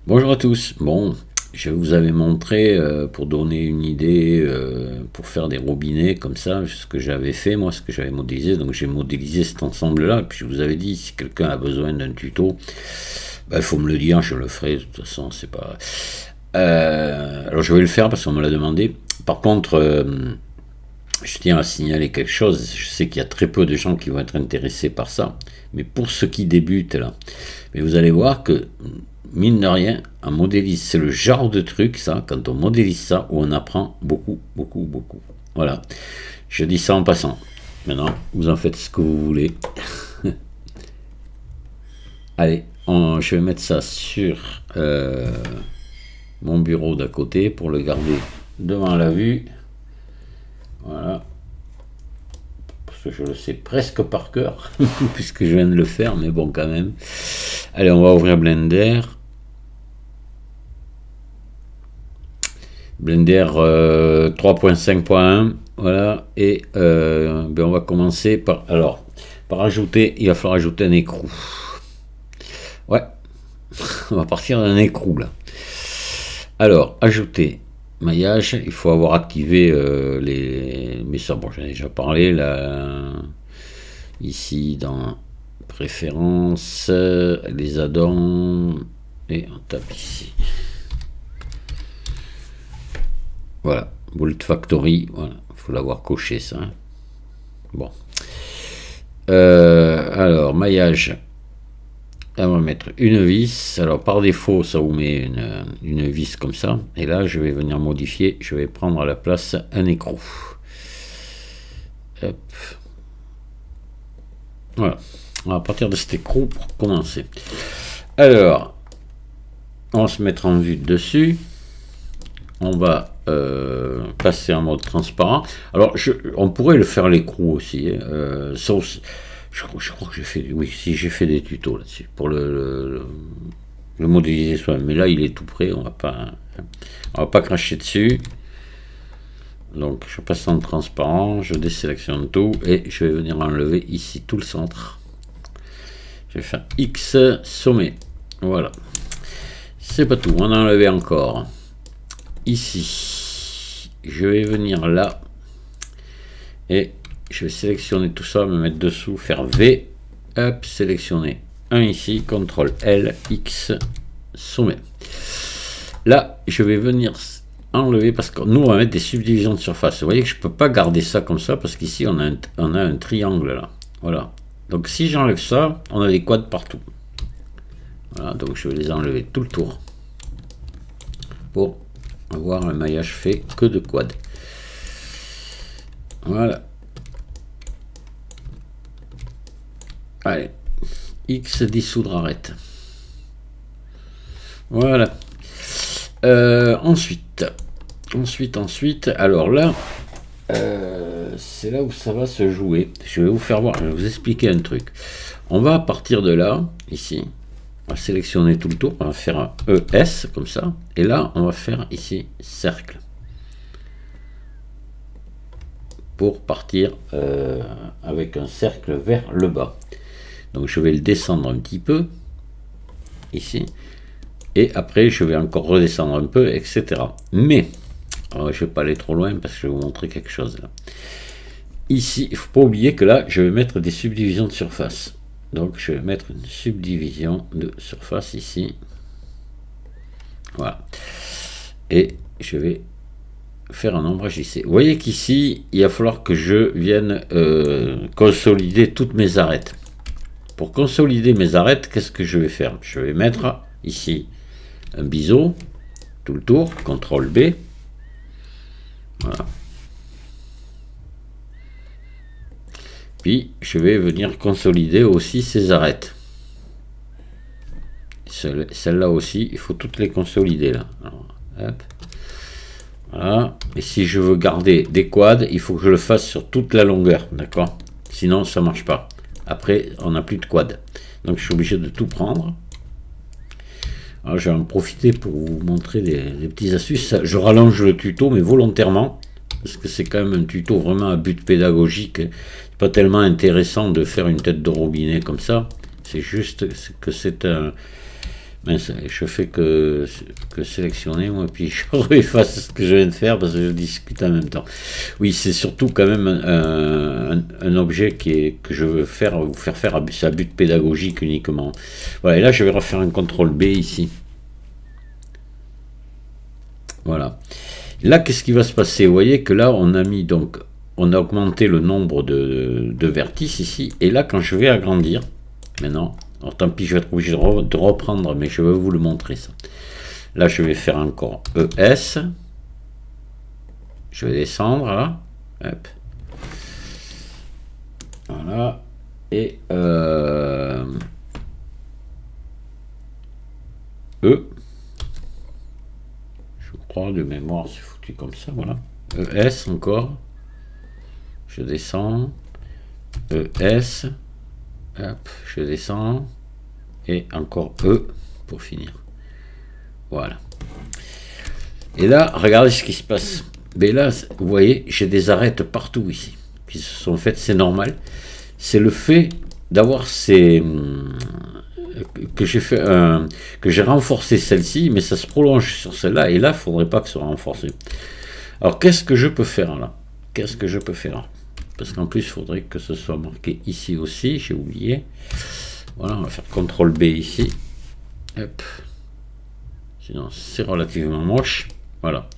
Bonjour à tous. Bon, je vous avais montré pour donner une idée, pour faire des robinets comme ça, ce que j'avais fait, moi, ce que j'avais modélisé. Donc j'ai modélisé cet ensemble-là. Et puis je vous avais dit, si quelqu'un a besoin d'un tuto, bah, il faut me le dire, je le ferai. De toute façon, c'est pas. Alors je vais le faire parce qu'on me l'a demandé. Par contre, je tiens à signaler quelque chose. Je sais qu'il y a très peu de gens qui vont être intéressés par ça. Mais pour ceux qui débutent là, mais vous allez voir que mine de rien, on modélise, c'est le genre de truc, ça, quand on modélise ça, où on apprend beaucoup, beaucoup, beaucoup. Voilà. Je dis ça en passant. Maintenant, vous en faites ce que vous voulez. Allez, je vais mettre ça sur mon bureau d'à côté pour le garder devant la vue. Voilà. Parce que je le sais presque par cœur, puisque je viens de le faire, mais bon, quand même. Allez, on va ouvrir Blender. Blender 3.5.1, voilà, et ben on va commencer par, par ajouter, il va falloir ajouter un écrou. Ouais, on va partir d'un écrou là. Alors, ajouter maillage, il faut avoir activé mais ça, bon, j'en ai déjà parlé, là, ici, dans préférences, les add-ons, et on tape ici. Voilà, Bolt Factory, voilà, faut l'avoir coché ça. Hein. Bon. Alors, maillage. Là, on va mettre une vis. Alors, par défaut, ça vous met une vis comme ça. Et là, je vais venir modifier. Je vais prendre à la place un écrou. Hop. Voilà. On va partir de cet écrou pour commencer. Alors, on va se mettre en vue dessus. On va passer en mode transparent. Alors, on pourrait le faire l'écrou aussi. Sauf, je crois que j'ai fait, oui, si j'ai fait des tutos là-dessus pour le modéliser soi-même. Mais là, il est tout prêt. On va pas cracher dessus. Donc, je passe en transparent. Je désélectionne tout et je vais venir enlever ici tout le centre. Je vais faire X sommet. Voilà. C'est pas tout. On a enlevé encore. Ici, je vais venir là et je vais sélectionner tout ça, me mettre dessous, faire V, hop, sélectionner un ici, CTRL L, X, sommet. Là, je vais venir enlever parce que nous on va mettre des subdivisions de surface. Vous voyez que je peux pas garder ça comme ça parce qu'ici on a un triangle là. Voilà. Donc si j'enlève ça, on a des quads partout. Voilà, donc je vais les enlever tout le tour pour avoir un maillage fait que de quad. Voilà. Allez. X dissoudre arrête. Voilà. Ensuite, alors là, c'est là où ça va se jouer. Je vais vous faire voir, je vais vous expliquer un truc. On va partir de là, ici. On va sélectionner tout le tour, on va faire un ES comme ça, et là on va faire ici cercle pour partir avec un cercle vers le bas. Donc je vais le descendre un petit peu ici, et après je vais encore redescendre un peu, etc. Mais alors, je ne vais pas aller trop loin parce que je vais vous montrer quelque chose là. Ici, il ne faut pas oublier que là je vais mettre des subdivisions de surface. Donc je vais mettre une subdivision de surface ici. Voilà. Et je vais faire un ombrage ici. Vous voyez qu'ici, il va falloir que je vienne consolider toutes mes arêtes. Pour consolider mes arêtes, qu'est-ce que je vais faire? Je vais mettre ici un biseau, tout le tour, CTRL B. Voilà. Puis je vais venir consolider aussi ces arêtes. Celle-là aussi, il faut toutes les consolider là. Alors, hop. Voilà. Et si je veux garder des quads, il faut que je le fasse sur toute la longueur, d'accord? Sinon, ça marche pas. Après, on n'a plus de quads. Donc je suis obligé de tout prendre. Alors je vais en profiter pour vous montrer des petites astuces. Je rallonge le tuto, mais volontairement. Parce que c'est quand même un tuto vraiment à but pédagogique. C'est pas tellement intéressant de faire une tête de robinet comme ça. C'est juste que c'est un... Mince, je fais que sélectionner, moi, puis je refasse ce que je viens de faire parce que je discute en même temps. Oui, c'est surtout quand même un objet que je veux vous faire faire à but pédagogique uniquement. Voilà, et là, je vais refaire un CTRL B ici. Voilà. Là, qu'est-ce qui va se passer? Vous voyez que là, on a mis donc, on a augmenté le nombre de vertices ici. Et là, quand je vais agrandir, maintenant, alors tant pis, je vais être obligé de reprendre, mais je vais vous le montrer ça. Là, je vais faire encore ES. Je vais descendre là. Hop. Voilà. Et E. Je crois de mémoire, c'est foutu comme ça. Voilà. ES encore. Je descends. ES. Hop, je descends. Et encore E pour finir. Voilà. Et là, regardez ce qui se passe. Mais là, vous voyez, j'ai des arêtes partout ici. Qui se sont faites, c'est normal. C'est le fait d'avoir ces... que j'ai fait que j'ai renforcé celle-ci, mais ça se prolonge sur celle-là. Et là, il ne faudrait pas que ce soit renforcé. Alors, qu'est-ce que je peux faire là? Qu'est-ce que je peux faire? Parce qu'en plus, il faudrait que ce soit marqué ici aussi. J'ai oublié. Voilà, on va faire CTRL B ici. Hop. Sinon, c'est relativement moche. Voilà.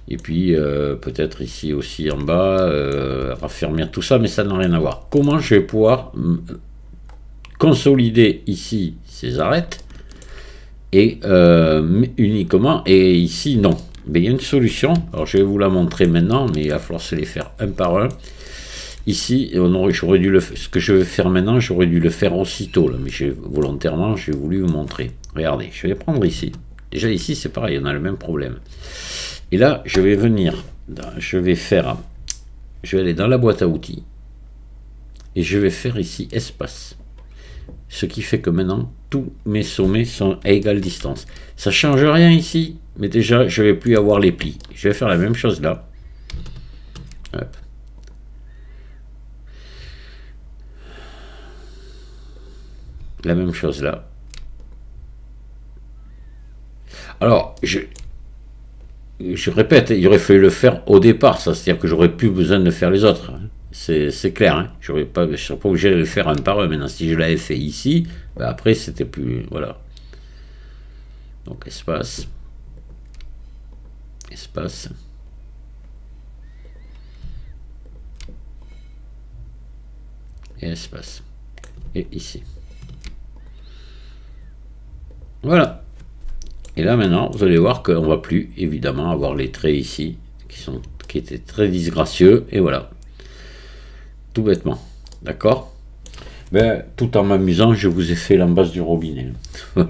Et puis, peut-être ici aussi en bas, raffermir tout ça, mais ça n'a rien à voir. Comment je vais pouvoir consolider ici ces arêtes et uniquement, et ici, non. Mais il y a une solution. Alors, je vais vous la montrer maintenant, mais il va falloir se les faire un par un. Ici, j'aurais dû ce que je vais faire maintenant, j'aurais dû le faire aussitôt, là, mais volontairement, j'ai voulu vous montrer. Regardez, je vais prendre ici. Déjà ici, c'est pareil, on a le même problème. Et là, je vais venir, je vais aller dans la boîte à outils, et je vais faire ici espace. Ce qui fait que maintenant, tous mes sommets sont à égale distance. Ça ne change rien ici, mais déjà, je ne vais plus avoir les plis. Je vais faire la même chose là. Hop. La même chose là. Alors, je répète, il aurait fallu le faire au départ, ça, c'est-à-dire que j'aurais plus besoin de faire les autres. Hein. C'est clair, hein. Je ne serais pas obligé de le faire un par un. Maintenant, si je l'avais fait ici, ben après, c'était plus... Voilà. Donc, espace. Espace. Et espace. Et ici. Voilà. Et là maintenant, vous allez voir qu'on ne va plus évidemment avoir les traits ici qui étaient très disgracieux. Et voilà. Tout bêtement. D'accord? Ben, tout en m'amusant, je vous ai fait l'embase du robinet. Voilà.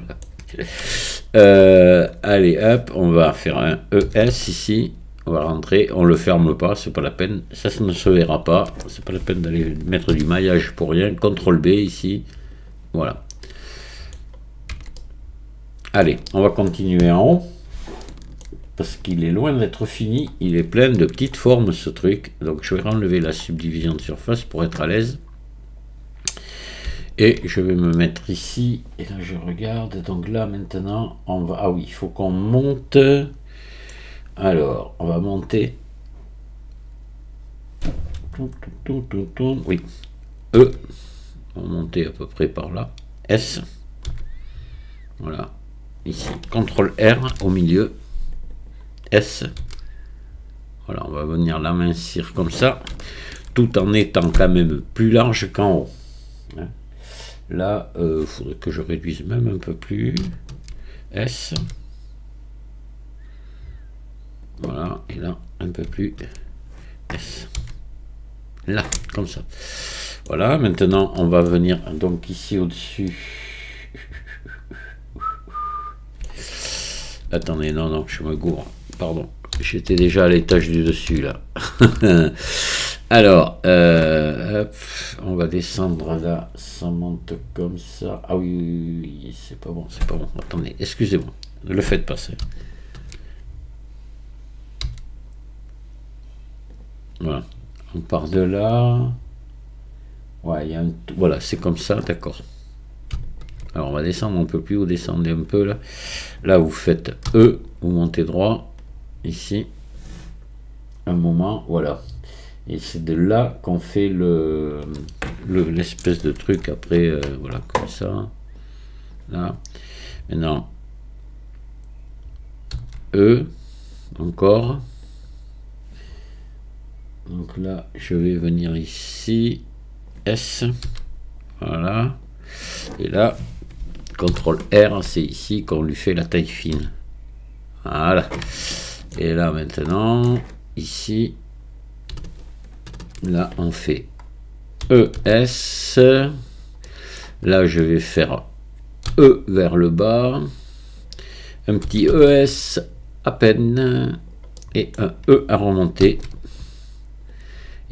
Allez, hop, on va faire un ES ici. On va rentrer, on le ferme pas, c'est pas la peine. Ça ne se verra pas. C'est pas la peine d'aller mettre du maillage pour rien. CTRL B ici. Voilà. Allez, on va continuer en haut, parce qu'il est loin d'être fini, il est plein de petites formes ce truc, donc je vais enlever la subdivision de surface pour être à l'aise, et je vais me mettre ici, et là je regarde, donc là maintenant, on va, ah oui, il faut qu'on monte, alors, on va monter, oui, E, on va monter à peu près par là, S, voilà. Ici, CTRL R au milieu, S, voilà, on va venir l'amincir comme ça, tout en étant quand même plus large qu'en haut. Là, il faudrait que je réduise même un peu plus, S, voilà, et là, un peu plus, S, là, comme ça. Voilà, maintenant, on va venir donc ici au-dessus. Attendez, non, je me gourre. Pardon, j'étais déjà à l'étage du dessus, là. Alors, hop, on va descendre là. Ça monte comme ça. Ah oui, c'est pas bon, c'est pas bon. Attendez, excusez-moi. Ne le faites pas, ça. Voilà. On part de là. Ouais, il y a un... Voilà, c'est comme ça, d'accord. Alors on va descendre un peu plus, vous descendez un peu là. Là vous faites E, vous montez droit, ici, un moment, voilà. Et c'est de là qu'on fait l'espèce de truc après, voilà, comme ça. Là. Maintenant, E, encore. Donc là, je vais venir ici, S, voilà. Et là, CTRL R, c'est ici qu'on lui fait la taille fine. Voilà. Et là, maintenant, ici, là, on fait ES. Là, je vais faire E vers le bas. Un petit ES à peine. Et un E à remonter.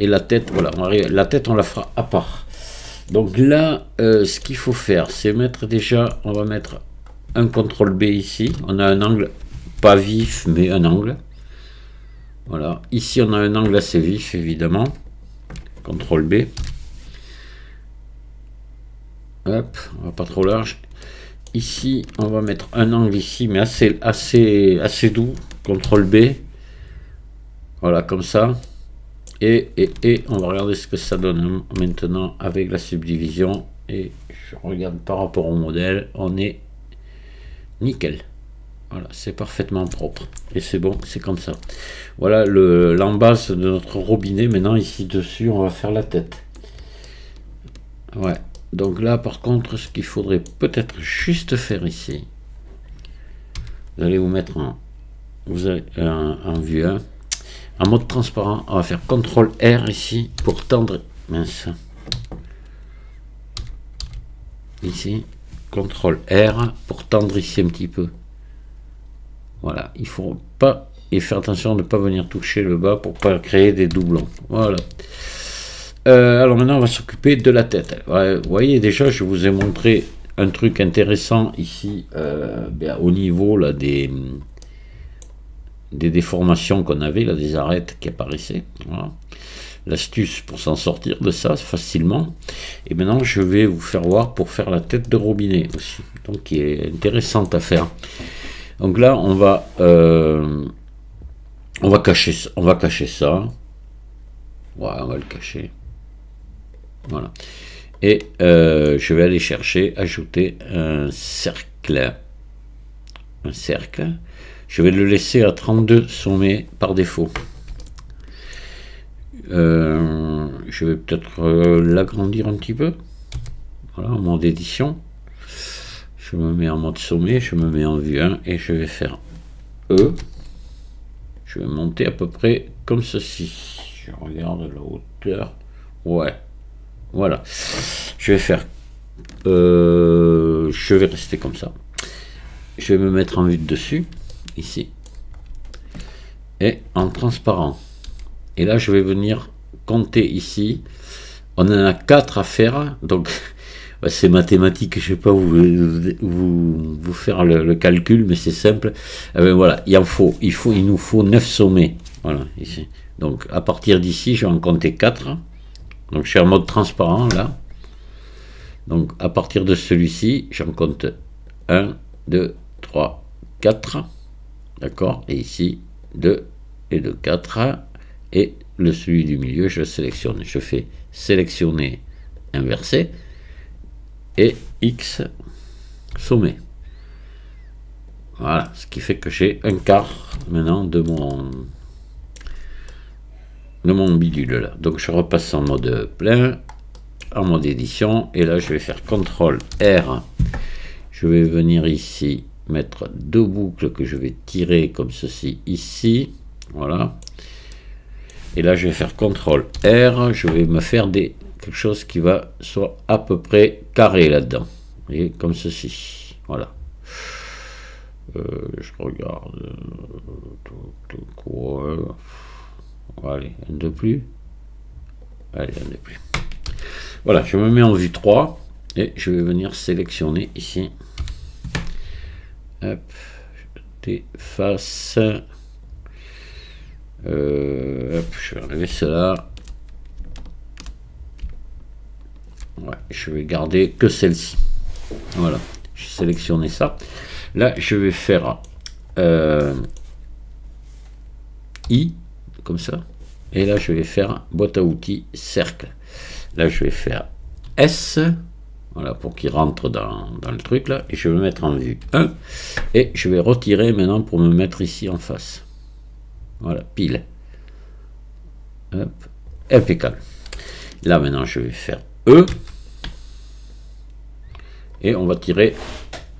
Et la tête, voilà, la tête, on la fera à part. Donc là, ce qu'il faut faire, c'est mettre déjà, on va mettre un CTRL B ici. On a un angle, pas vif, mais un angle. Voilà. Ici, on a un angle assez vif, évidemment. CTRL B. Hop, on va pas trop large. Ici, on va mettre un angle ici, mais assez doux. CTRL B. Voilà, comme ça. Et on va regarder ce que ça donne maintenant avec la subdivision. Et je regarde par rapport au modèle, on est nickel. Voilà, c'est parfaitement propre. Et c'est bon, c'est comme ça. Voilà l'embase de notre robinet. Maintenant, ici dessus, on va faire la tête. Ouais. Donc là, par contre, ce qu'il faudrait peut-être juste faire ici, vous allez vous mettre en vue 1. En mode transparent, on va faire CTRL R ici pour tendre. Mince. Ici, CTRL R pour tendre ici un petit peu. Voilà, il faut pas et faire attention de ne pas venir toucher le bas pour pas créer des doublons. Voilà. Alors maintenant, on va s'occuper de la tête. Vous voyez déjà, je vous ai montré un truc intéressant ici, au niveau là des déformations qu'on avait, là, des arêtes qui apparaissaient. Voilà. L'astuce pour s'en sortir de ça facilement. Et maintenant, je vais vous faire voir pour faire la tête de robinet aussi, donc qui est intéressante à faire. Donc là, on va cacher ça. Ouais, on va le cacher. Voilà. Et je vais aller chercher, ajouter un cercle. Un cercle. Je vais le laisser à 32 sommets par défaut. Je vais peut-être l'agrandir un petit peu. Voilà, en mode édition. Je me mets en mode sommet, je me mets en vue 1 et je vais faire E. Je vais monter à peu près comme ceci. Je regarde la hauteur. Ouais. Voilà. Je vais faire... je vais rester comme ça. Je vais me mettre en vue de dessus. Ici. Et en transparent. Et là, je vais venir compter ici. On en a 4 à faire. Donc, c'est mathématique. Je ne vais pas vous faire le calcul, mais c'est simple. Voilà, il nous faut 9 sommets. Voilà, ici. Donc, à partir d'ici, je vais en compter 4. Donc, je suis en mode transparent, là. Donc, à partir de celui-ci, j'en compte 1, 2, 3, 4. D'accord? Et ici, 2 et 2, 4. Et celui du milieu, je sélectionne. Je fais sélectionner inversé et X sommet. Voilà, ce qui fait que j'ai un quart maintenant de mon bidule là. Donc je repasse en mode plein, en mode édition, et là je vais faire CTRL R. Je vais venir ici mettre 2 boucles que je vais tirer comme ceci ici. Voilà. Et là, je vais faire CTRL R. Je vais me faire quelque chose qui va soit à peu près carré là-dedans. Vous voyez, comme ceci. Voilà. Je regarde. Allez, un de plus. Allez, un de plus. Voilà, je me mets en vue 3. Et je vais venir sélectionner ici. Hop. Je déface. Hop, je vais enlever cela. Ouais, je vais garder que celle-ci. Voilà, j'ai sélectionné ça. Là, je vais faire I, comme ça. Et là, je vais faire boîte à outils, cercle. Là, je vais faire S, voilà, pour qu'il rentre dans le truc là. Et je vais mettre en vue 1. Et je vais retirer maintenant pour me mettre ici en face. Voilà, pile. Hop, impeccable. Là, maintenant, je vais faire E. Et on va tirer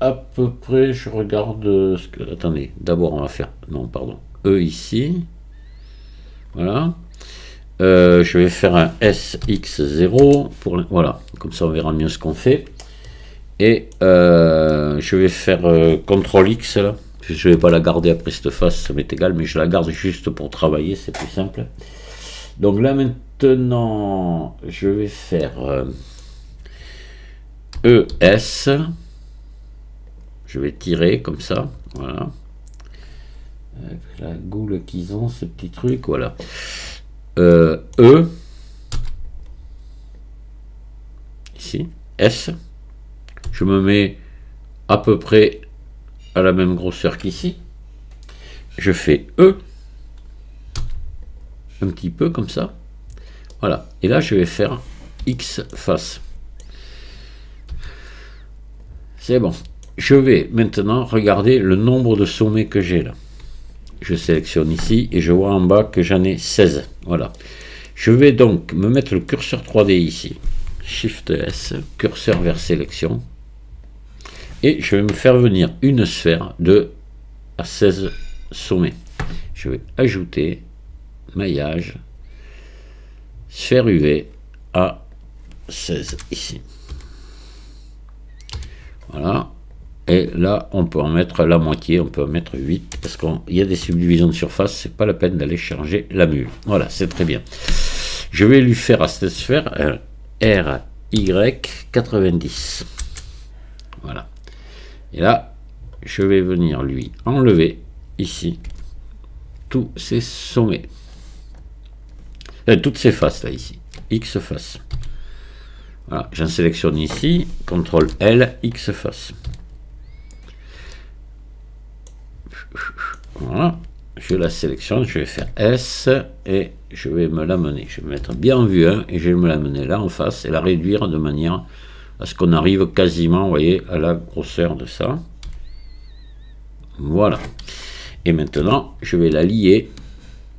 à peu près, je regarde ce que... Attendez, d'abord on va faire... Non, pardon. E ici. Voilà. Je vais faire un SX0 pour... Voilà, comme ça on verra mieux ce qu'on fait. Et je vais faire CTRL X là. Je ne vais pas la garder après cette face, ça m'est égal, mais je la garde juste pour travailler, c'est plus simple. Donc là maintenant, je vais faire ES. Je vais tirer comme ça, voilà. Avec la goule qu'ils ont, ce petit truc, voilà. E. Ici, S. Je me mets à peu près à la même grosseur qu'ici. Je fais E. Un petit peu comme ça. Voilà. Et là, je vais faire X face. C'est bon. Je vais maintenant regarder le nombre de sommets que j'ai là. Je sélectionne ici et je vois en bas que j'en ai 16. Voilà. Je vais donc me mettre le curseur 3D ici. Shift S, curseur vers sélection. Et je vais me faire venir une sphère de à 16 sommets. Je vais ajouter maillage, sphère UV à 16 ici. Voilà. Et là, on peut en mettre la moitié, on peut en mettre 8, parce qu'il y a des subdivisions de surface, c'est pas la peine d'aller changer la mule. Voilà, c'est très bien. Je vais lui faire à cette sphère un RY90. Voilà. Et là, je vais venir lui enlever ici tous ces sommets. Toutes ces faces là, ici. X face. Voilà, j'en sélectionne ici, CTRL L, X face. Voilà, je la sélectionne, je vais faire S et je vais me l'amener. Je vais me mettre bien en vue 1 et je vais me l'amener là en face et la réduire de manière à ce qu'on arrive quasiment, vous voyez, à la grosseur de ça. Voilà. Et maintenant, je vais la lier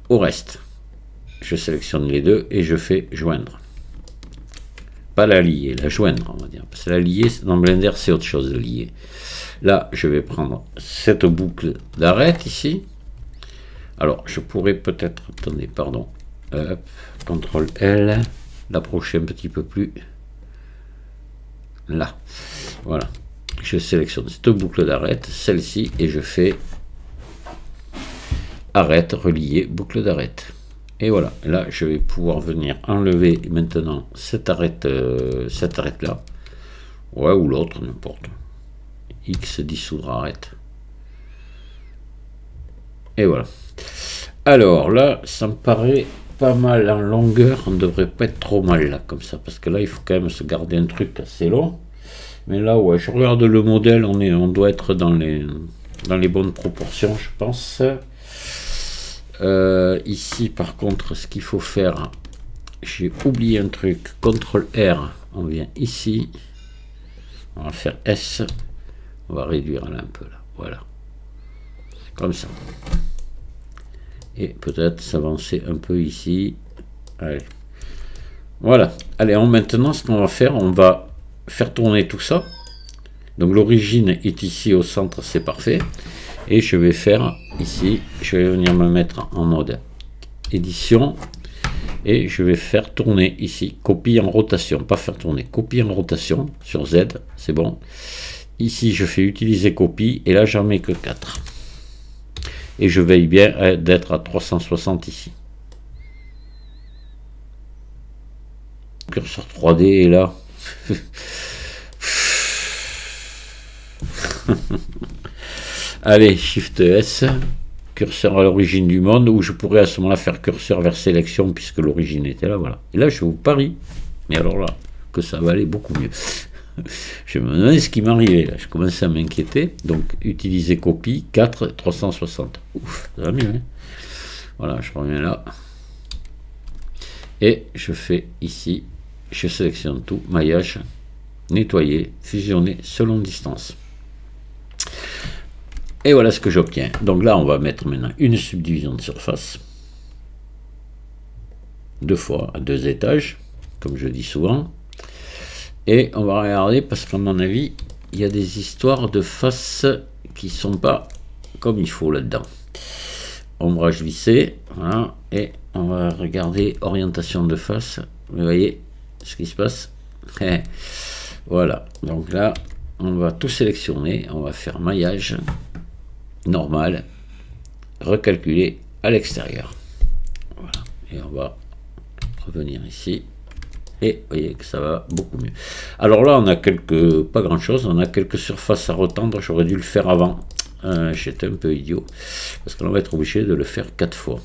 au reste. Je sélectionne les deux et je fais joindre. Pas la lier, la joindre, on va dire. Parce que la lier, dans Blender, c'est autre chose de lier. Là, je vais prendre cette boucle d'arrête ici. Alors, je pourrais peut-être... Attendez, pardon. CTRL L. L'approcher un petit peu plus. Là. Voilà. Je sélectionne cette boucle d'arrête, celle-ci, et je fais arrête, relier, boucle d'arrête. Et voilà. Là, je vais pouvoir venir enlever maintenant cette arrête là. Ouais, ou l'autre, n'importe. X dissoudre arrête. Et voilà. Alors là, ça me paraît pas mal en longueur. On ne devrait pas être trop mal là, comme ça. Parce que là, il faut quand même se garder un truc assez long. Mais là, ouais, je regarde le modèle. On doit être dans les bonnes proportions, je pense. Ici, par contre, ce qu'il faut faire, j'ai oublié un truc. CTRL R, on vient ici. On va faire S. On va réduire là un peu là, voilà, comme ça. Et peut-être s'avancer un peu ici. Allez, voilà. Allez, maintenant ce qu'on va faire, on va faire tourner tout ça. Donc l'origine est ici au centre, c'est parfait. Et je vais faire ici, je vais venir me mettre en mode édition. Et je vais faire tourner ici, copie en rotation, pas faire tourner, copie en rotation sur Z, c'est bon. Ici, je fais utiliser copie, et là, j'en mets que 4. Et je veille bien d'être à 360 ici. Curseur 3D est là. Allez, Shift S, curseur à l'origine du monde, où je pourrais à ce moment-là faire curseur vers sélection, puisque l'origine était là, voilà. Et là, je vous parie, mais alors là, que ça va aller beaucoup mieux. Je me demandais ce qui m'arrivait là. Je commençais à m'inquiéter. Donc, utiliser copie 4, 360. Ouf, ça va mieux. Hein. Voilà, je reviens là. Et je fais ici, je sélectionne tout, maillage, nettoyer, fusionner selon distance. Et voilà ce que j'obtiens. Donc là, on va mettre maintenant une subdivision de surface. 2 fois à 2 étages, comme je dis souvent. Et on va regarder, parce qu'à mon avis, il y a des histoires de faces qui sont pas comme il faut là-dedans. Ombrage vissé, voilà, et on va regarder orientation de face. Vous voyez ce qui se passe. Voilà, donc là, on va tout sélectionner, on va faire maillage normal, recalculer à l'extérieur. Voilà, et on va revenir ici. Et vous voyez que ça va beaucoup mieux. Alors là, on a pas grand chose, on a quelques surfaces à retendre. J'aurais dû le faire avant. J'étais un peu idiot, parce qu'on va être obligé de le faire 4 fois.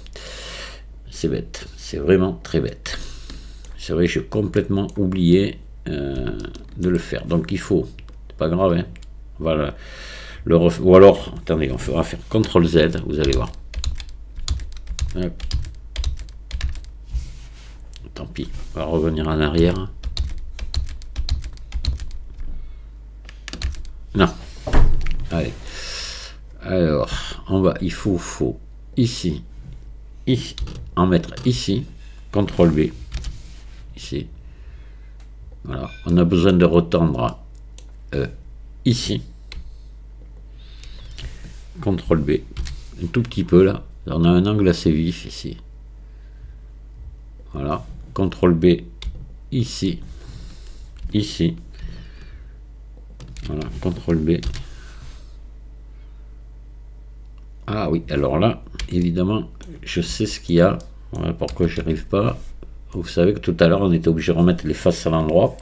C'est bête, c'est vraiment très bête. C'est vrai, j'ai complètement oublié de le faire. Donc il faut, c'est pas grave, hein, voilà, ou alors, attendez, on va faire CTRL Z, vous allez voir. Hop. Tant pis, on va revenir en arrière. Non, allez. Alors, il faut ici, en mettre ici, CTRL B, ici. Voilà, on a besoin de retendre ici, CTRL B, un tout petit peu là. On a un angle assez vif ici. Voilà, CTRL B ici, ici. Voilà, CTRL B. Ah oui, alors là, évidemment, je sais ce qu'il y a. Voilà pourquoi je n'y arrive pas. Vous savez que tout à l'heure, on était obligé de remettre les faces à l'endroit.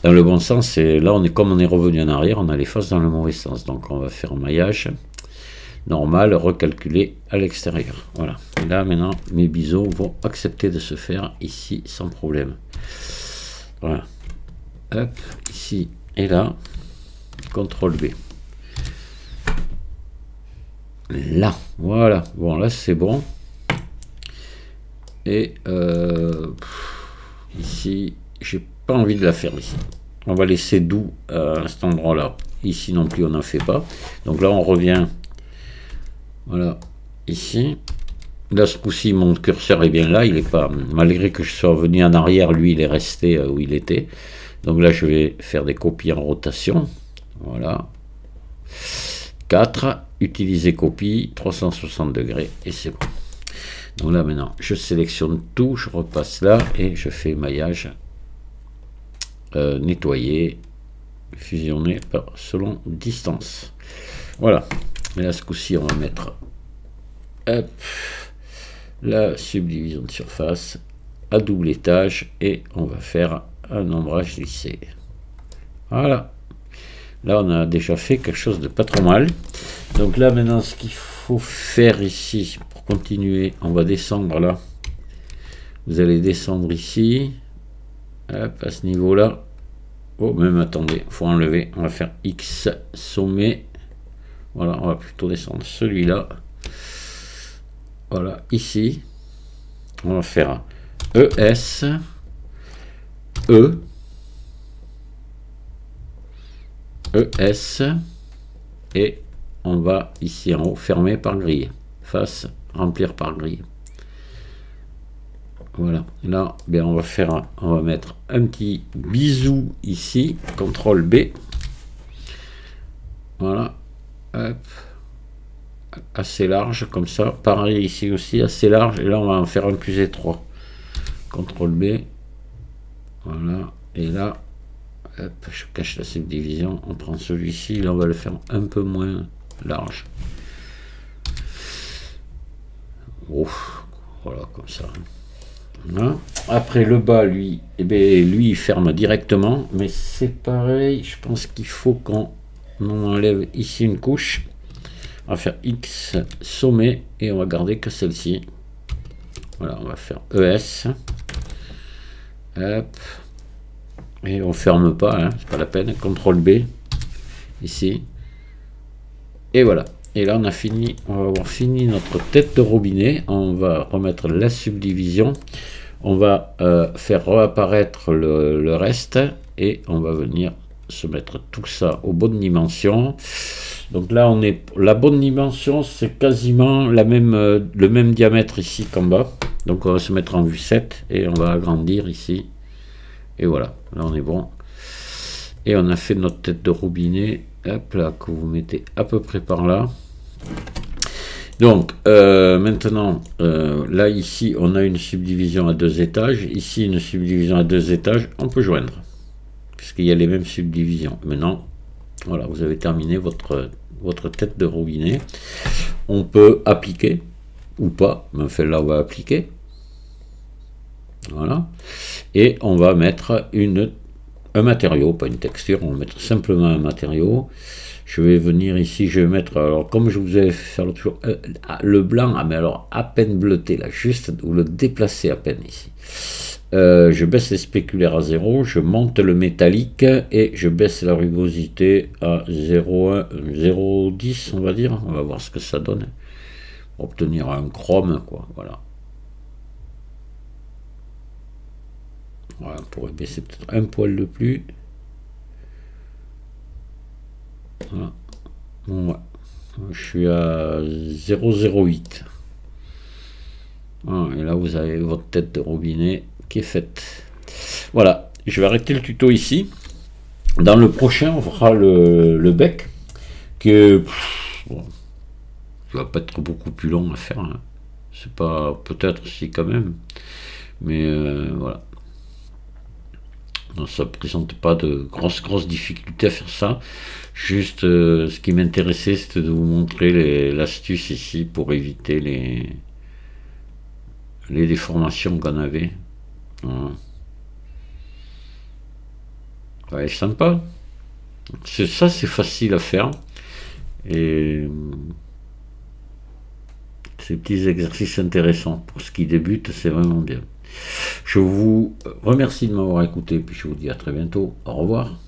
Dans le bon sens, et là, comme on est revenu en arrière, on a les faces dans le mauvais sens. Donc, on va faire maillage normal, recalculer à l'extérieur. Voilà. Et là, maintenant, mes biseaux vont accepter de se faire ici sans problème. Voilà. Hop, ici et là. CTRL B. Là, voilà, bon là c'est bon. Et ici, j'ai pas envie de la faire ici. On va laisser doux à cet endroit là. Ici non plus on n'en fait pas. Donc là on revient, voilà, ici. Là ce coup-ci mon curseur est bien là, il est pas, malgré que je sois venu en arrière, lui il est resté où il était. Donc là je vais faire des copies en rotation. Voilà. 4, utiliser copie, 360 degrés, et c'est bon. Donc là maintenant, je sélectionne tout, je repasse là, et je fais maillage, nettoyer, fusionner selon distance. Voilà. Et là, ce coup-ci, on va mettre hop, la subdivision de surface à double étage, et on va faire un ombrage lissé. Voilà. Là, on a déjà fait quelque chose de pas trop mal. Donc là, maintenant, ce qu'il faut faire ici, pour continuer, on va descendre là. Vous allez descendre ici. Hop, à ce niveau-là. Oh, même, attendez, il faut enlever. On va faire X, sommet. Voilà, on va plutôt descendre celui-là. Voilà, ici. On va faire ES, E. ES, et on va ici en haut fermer par grille, face remplir par grille. Voilà, là bien on va mettre un petit bisou ici, CTRL B. Voilà, hop, assez large comme ça, pareil ici aussi assez large, et là on va en faire un plus étroit, CTRL B. Voilà, et là hop, je cache la subdivision, on prend celui-ci, là on va le faire un peu moins large. Ouf, voilà, comme ça. Voilà. Après le bas, lui, eh bien, lui il ferme directement, mais c'est pareil, je pense qu'il faut qu'on enlève ici une couche. On va faire X, sommet, et on va garder que celle-ci. Voilà, on va faire ES. Hop. Et on ferme pas, hein, c'est pas la peine. CTRL B, ici. Et voilà. Et là, on a fini, on va avoir fini notre tête de robinet. On va remettre la subdivision. On va faire réapparaître le reste. Et on va venir se mettre tout ça aux bonnes dimensions. Donc là, on est la bonne dimension, c'est quasiment la même, le même diamètre ici qu'en bas. Donc on va se mettre en vue 7 et on va agrandir ici. Et voilà, là on est bon. Et on a fait notre tête de robinet. Hop là, que vous mettez à peu près par là. Donc maintenant, là ici, on a une subdivision à 2 étages. Ici, une subdivision à 2 étages. On peut joindre, puisqu'il y a les mêmes subdivisions. Maintenant, voilà, vous avez terminé votre tête de robinet. On peut appliquer ou pas, mais enfin là on va appliquer. Voilà. Et on va mettre un matériau, pas une texture, on va mettre simplement un matériau. Je vais venir ici, je vais mettre, alors comme je vous avais fait faire l'autre jour, le blanc, mais alors à peine bleuté, là, juste, ou le déplacer à peine ici. Je baisse les spéculaires à 0, je monte le métallique et je baisse la rugosité à 0,10 on va dire. On va voir ce que ça donne. Pour obtenir un chrome, quoi. Voilà. Voilà, on pourrait baisser peut-être un poil de plus. Voilà. Bon, ouais. Je suis à 0,08. Voilà, et là vous avez votre tête de robinet qui est faite. Voilà, je vais arrêter le tuto ici. Dans le prochain, on fera le bec, que bon, ça va pas être beaucoup plus long à faire. Hein. C'est pas, peut-être si quand même, mais voilà. Donc, ça ne présente pas de grosses difficultés à faire ça. Juste, ce qui m'intéressait, c'était de vous montrer l'astuce ici pour éviter les déformations qu'on avait. Voilà. Ouais, sympa. Ça, c'est facile à faire. Et ces petits exercices intéressants pour ceux qui débutent, c'est vraiment bien. Je vous remercie de m'avoir écouté, puis je vous dis à très bientôt. Au revoir.